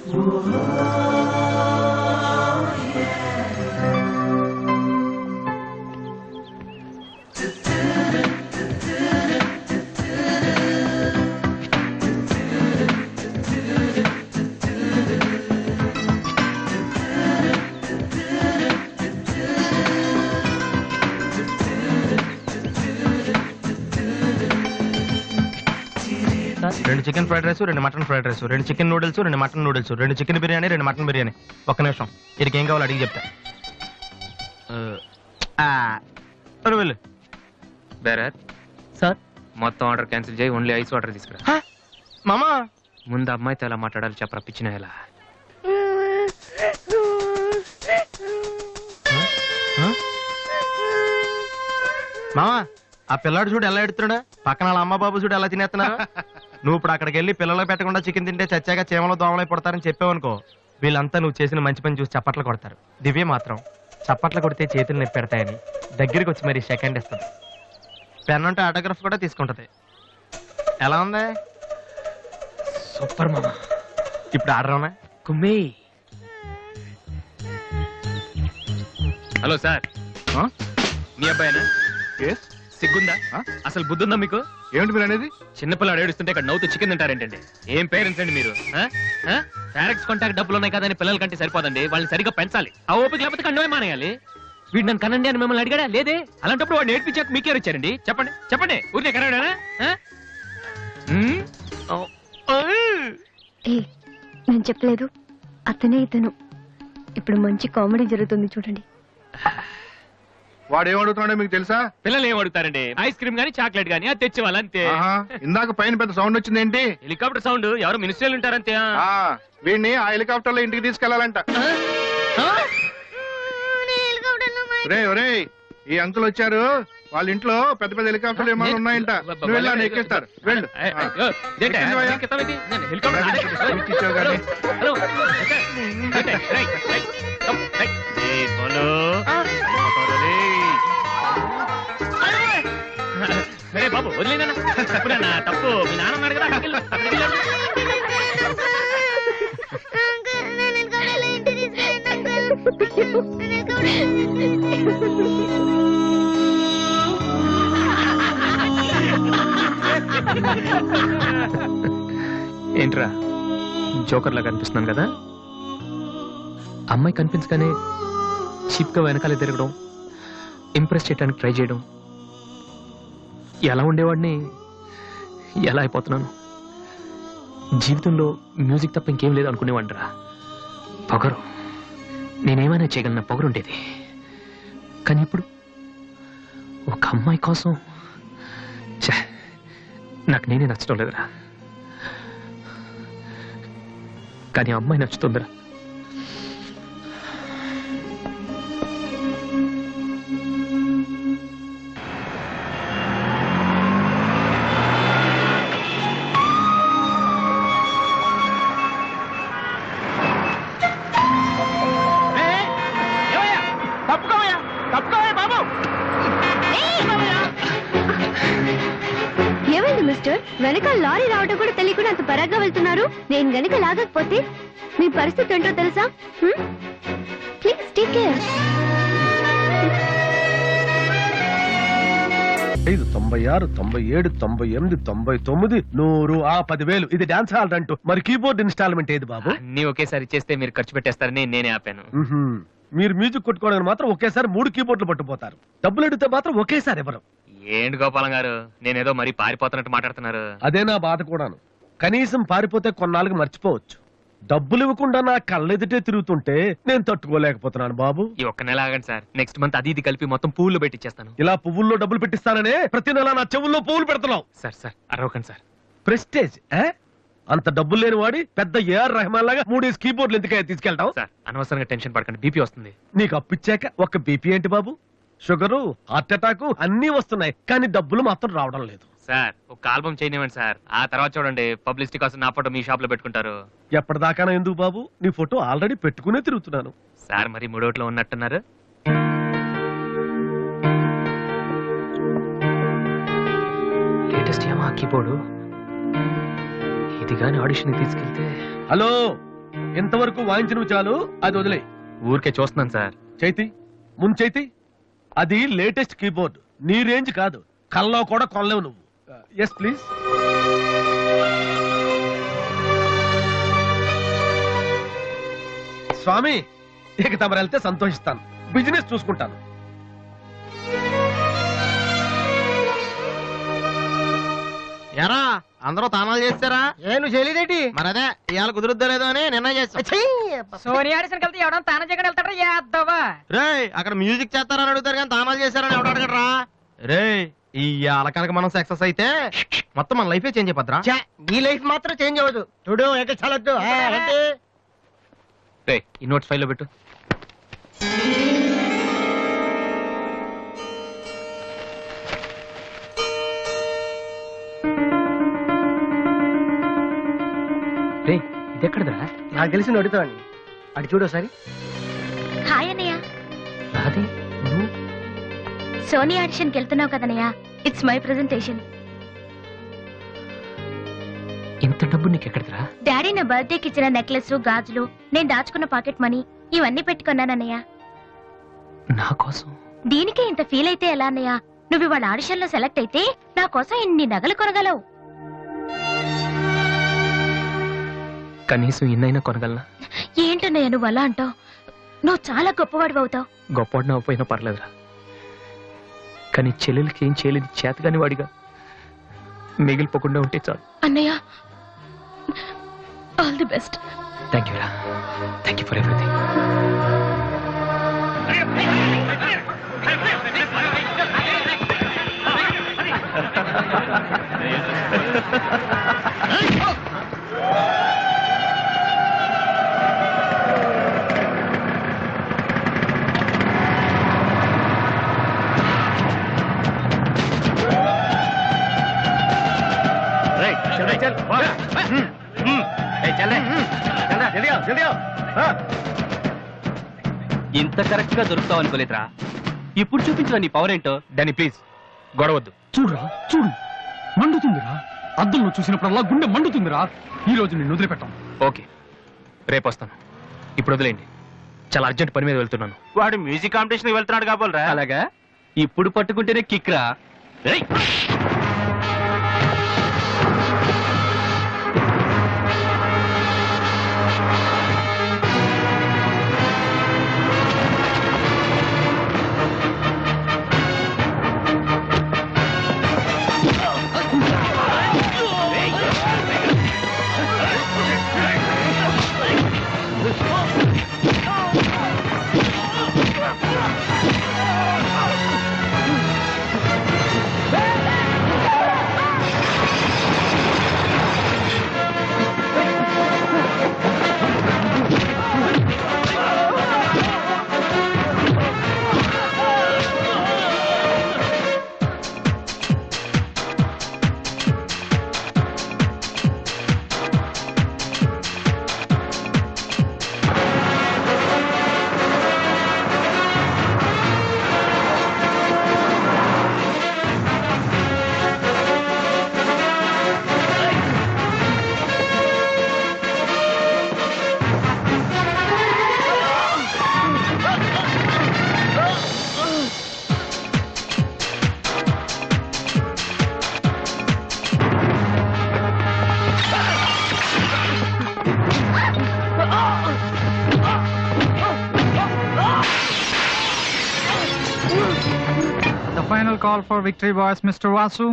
రెండు chicken fried rice, రెండు mutton fried rice, రెండు చికెన్ నూడిల్స్, రెండు మటన్ నూడిల్స్, రెండు చికెన్ బిర్యానీ, రెండు మటన్ బిర్యానీ. ఒక్క నిమిషం, వీడికి ఏం కావాలో అడిగి చెప్తా. వెళ్ళు. బేరత్ సార్, మొత్తం ఆర్డర్ క్యాన్సిల్ చేయి, ఓన్లీ ఐస్ వాటర్ తీసుకురా. మామా ముందు అమ్మాయితో ఎలా మాట్లాడాలి చెప్పరా, పిచ్చిన ఎలా? మామా, ఆ పిల్లాడు చూడు ఎలా ఎడుతున్నాడా, పక్కన వాళ్ళ అమ్మ బాబు చూడు ఎలా తినేస్తున్నారు. నువ్వు ఇప్పుడు అక్కడికి వెళ్ళి పిల్లలకు పెట్టకుండా చికెన్ తింటే చచ్చాక చీమలో దోమలై పడతారని చెప్పావనుకో, వీళ్ళంతా నువ్వు చేసిన మంచి పని చూసి చప్పట్లు కొడతారు. దివ్య మాత్రం చప్పట్లు కొడితే చేతులు నొప్పి పెడతాయని దగ్గరికి వచ్చి మరి సెకండ్ ఇస్తుంది. పెన్ ఉంటే ఆటోగ్రాఫ్ కూడా తీసుకుంటది. ఎలా ఉంది? సూపర్ మామా. ఇప్పుడు ఆర్డర్ ఉన్నా కుమ్మి. హలో సార్, మీ అబ్బాయినా? సిగ్గుందా? అసలు బుద్ధుందా మీకు? ఏమిటి మీరు అనేది? చిన్నపిల్లాడు ఏడుస్తుంటే ఇక్కడ నవ్వుతూ చికెన్ తింటారేంటండి? ఏం పేరెంట్స్ అండి మీరు? పేరెంట్స్ కాంటాక్ట్ డబ్బులు ఉన్నాయి కదని పిల్లల కంటే సరిపోదండి, వాళ్ళని సరిగ్గా పెంచాలి. ఆ ఓపిక లేకపోతే కండమే మానేయాలి. వీడు నన్ను కనండి అని మిమ్మల్ని అడిగాడా? లేదే. అలాంటప్పుడు వాడు నేర్పించాక మీకే వచ్చారండి. చెప్పండి చెప్పండి, ఊరికే కనడానా? నేను చెప్పలేదు, అతనే ఇతను. ఇప్పుడు మంచి కామెడీ జరుగుతుంది చూడండి. వాడు ఏమడుగుతున్నాడో మీకు తెలుసా? పిల్లలు ఏం అడుగుతారండి? ఐస్ క్రీమ్ గానీ చాక్లెట్ గానీ అది తెచ్చేవాళ్ళు అంతే. ఇందాక పైన పెద్ద సౌండ్ వచ్చింది ఏంటి? Helicopter sound. ఎవరు మినిస్టర్లు ఉంటారంతే. వీడిని ఆ హెలికాప్టర్ లో ఇంటికి తీసుకెళ్లాలంట. ఒరే ఈ అంకుల్ వచ్చారు, వాళ్ళ ఇంట్లో పెద్ద పెద్ద హెలికాప్టర్లు ఏమైనా ఉన్నాయంట. నువ్వు వెళ్ళా ఎక్కిస్తారు. వెళ్ళు. సరే బాబు, వదిలేనా? తప్పునా? తప్పు. మీ నాన్న ఉన్నాడు కదా, ఏంట్రా జోకర్ లాగా కనిపిస్తున్నాను కదా? అమ్మాయి కనిపించగానే చీప్ గా వెనకాలే తిరగడం, ఇంప్రెస్ చేయడానికి ట్రై చేయడం, ఎలా ఉండేవాడిని ఎలా అయిపోతున్నాను. జీవితంలో మ్యూజిక్ తప్ప ఇంకేం లేదు అనుకునేవాడిరా. పొగరు, నేనేమైనా చేయగలన పొగరు ఉండేది. కానీ ఇప్పుడు ఒక అమ్మాయి కోసం నాకు నేనే నచ్చడం లేదురా. కానీ అమ్మాయి నచ్చుతుందిరా. మిస్టర్, వెనక లారీ రావడం కూడా తెలియకుండా అంత పరాగ్గా వెళ్తున్నారు. నేను గనక లాగకపోతే మీ పరిస్థితి ఏంటో తెలుసా? Please take care. 5 96 97 98 99 100 10,000. ఇది డాన్స్ హాల్ అంటూ. మరి కీబోర్డ్ ఇన్స్టాల్మెంట్ ఏది బాబు? అన్ని ఒకేసారి చేస్తే మీరు ఖర్చు పెట్టేస్తారని నేనే ఆపాను. మీరు మ్యూజిక్ కొట్టుకోవడానికి మాత్రం ఒకేసారి 3 కీబోర్డులు పట్టుకుపోతారు. డబ్బులు అడిగితే మాత్రం ఒకేసారి ఎవరు? ఏంటి గోపాలం గారు, నేనేదో మరీ పారిపోతున్నట్టు మాట్లాడుతున్నారు. అదే నా బాధ కూడాను. కనీసం పారిపోతే కొన్నాళ్ళకి మర్చిపోవచ్చు. డబ్బులు ఇవ్వకుండా నా కళ్ళెదుటే తిరుగుతుంటే నేను తట్టుకోలేకపోతున్నాను బాబు. ఈ ఒక్క నెల ఆగండి సార్, నెక్స్ట్ మంత్ అది ఇది కలిపి మొత్తం పువ్వులు పెట్టిచ్చేస్తాను. ఇలా పువ్వుల్లో డబ్బులు పెట్టిస్తాననే ప్రతి నెల నా చెవుల్లో పువ్వులు పెడుతున్నావు. సార్ సార్ అరవకండి సార్. ప్రెస్టేజ్ అంత డబ్బులు లేని వాడి పెద్ద ఏఆర్ రెహమాన్ లాగా 3 కీబోర్డులు ఎందుకే తీసుకెళ్తావు? సార్ అనవసరంగా టెన్షన్ పడకండి, బీపీ వస్తుంది. నీకు అప్పిచ్చాక ఒక్క బీపీ ఏంటి బాబు? షుగరు, హార్ట్ అటాక్ అన్ని వస్తున్నాయి, కానీ డబ్బులు మాత్రం రావడం లేదు. సార్ ఒక ఆల్బమ్ చేయనివ్వండి సార్, ఆ తర్వాత చూడండి పబ్లిసిటీ కోసం నా ఫోటో మీ షాప్ లో పెట్టుకుంటారు. ఎప్పటిదాకా ఎందుకు బాబు? నీ ఫోటో ఆల్రెడీ పెట్టుకునే తిరుగుతున్నాను. సార్ మరి మూడోట్లో ఉన్నట్టున్నారు. లేటెస్ట్ ఏమో కీబోర్డు, ఇది గాని ఆడిషన్ తీసుకెళ్తే. హలో, ఇంతవరకు వాయించినవి చాలు, అది వదిలే. ఊరికే చూస్తున్నాను సార్. చైతి, ముందు చైతి. అది లేటెస్ట్ కీబోర్డ్, నీ రేంజ్ కాదు, కల్లో కూడా కొనలేవు నువ్వు. Yes please. స్వామి, ఇక తమరు వెళ్తే సంతోషిస్తాను, బిజినెస్ చూసుకుంటాను. ఎరా అందరూ తానాలు చేస్తారా? నువ్వు చేయలేదేటి? మరి అదే ఇవాళ కుదురుద్దో లేదో అని నిర్ణయం చేస్తా. సోనియా ఆడిషన్ కలిసి ఎవడం తానం చేయకుండా వెళ్తాడా? యాదవా రేయ్ అక్కడ మ్యూజిక్ చేస్తారని అడుగుతారు కానీ తానాలు చేస్తారని ఎవడు అడగడరా? రేయ్ ఇవాళ కనుక మనం సక్సెస్ అయితే మొత్తం మన లైఫే చేంజ్ అయిపోద్రా. నీ లైఫ్ మాత్రం చేంజ్ అవ్వదు. చూడు ఎక్కడ చాలొద్దు. రే ఈ నోట్స్ ఫైల్లో పెట్టు. రే ఇది ఎక్కడదా? నాకు తెలిసి నడుతావని అటు చూడు ఒకసారి. హాయ్ అన్నయ్య. రాధే నువ్వు? సోనీ ఆడిషన్కి వెళ్తున్నావు కదన్నయ్య, ఇట్స్ మై ప్రెజెంటేషన్. ఇంత డబ్బు నీకు ఎక్కడదా? డాడీ నా బర్త్డేకి ఇచ్చిన నెక్లెస్, గాజులు, నేను దాచుకున్న పాకెట్ మనీ ఇవన్నీ పెట్టుకున్నానన్నయ్య. నా కోసం? దీనికే ఇంత ఫీల్ అయితే ఎలా అన్నయ్య? నువ్వు ఇవాళ ఆడిషన్ లో సెలెక్ట్ అయితే నా కోసం ఇన్ని నగలు కొనగలవు. కనీసం ఇన్నైనా కొనగలనా? ఏంటన్నయ్య నువ్వు అలా అంటావు? నువ్వు చాలా గొప్పవాడు అవుతావు. గొప్పవాడిని అవ్వపోయినా పర్లేదురా, కానీ చెల్లెలకి ఏం చేయలేదు చేతగాని వాడిగా మిగిలిపోకుండా ఉంటే చాలు. అన్నయ్య all the best. Thank you రా, థ్యాంక్ యూ ఫర్ ఎవ్రీథింగ్. ఇంత కరెక్ట్ గా దొరుకుతావు అనుకోలేదురా. ఇప్పుడు చూపించిన నీ పవర్ ఏంటో. డానీ ప్లీజ్ గొడవద్దు. చూడురా చూడు, మండుతుందిరా. అద్దంలో చూసినప్పుడల్లా గుండె మండుతుందిరా. ఈ రోజు నిన్ను వదిలిపెట్టాం. ఓకే రేపు వస్తాను, ఇప్పుడు వదిలేండి. చాలా అర్జెంట్ పని మీద వెళ్తున్నాను. వాడు మ్యూజిక్ కాంపిటీషన్ వెళ్తున్నాడు కాబోలరా. అలాగా? ఇప్పుడు పట్టుకుంటేనే కిక్ రా. Final call for victory boys, Mr. Vasu.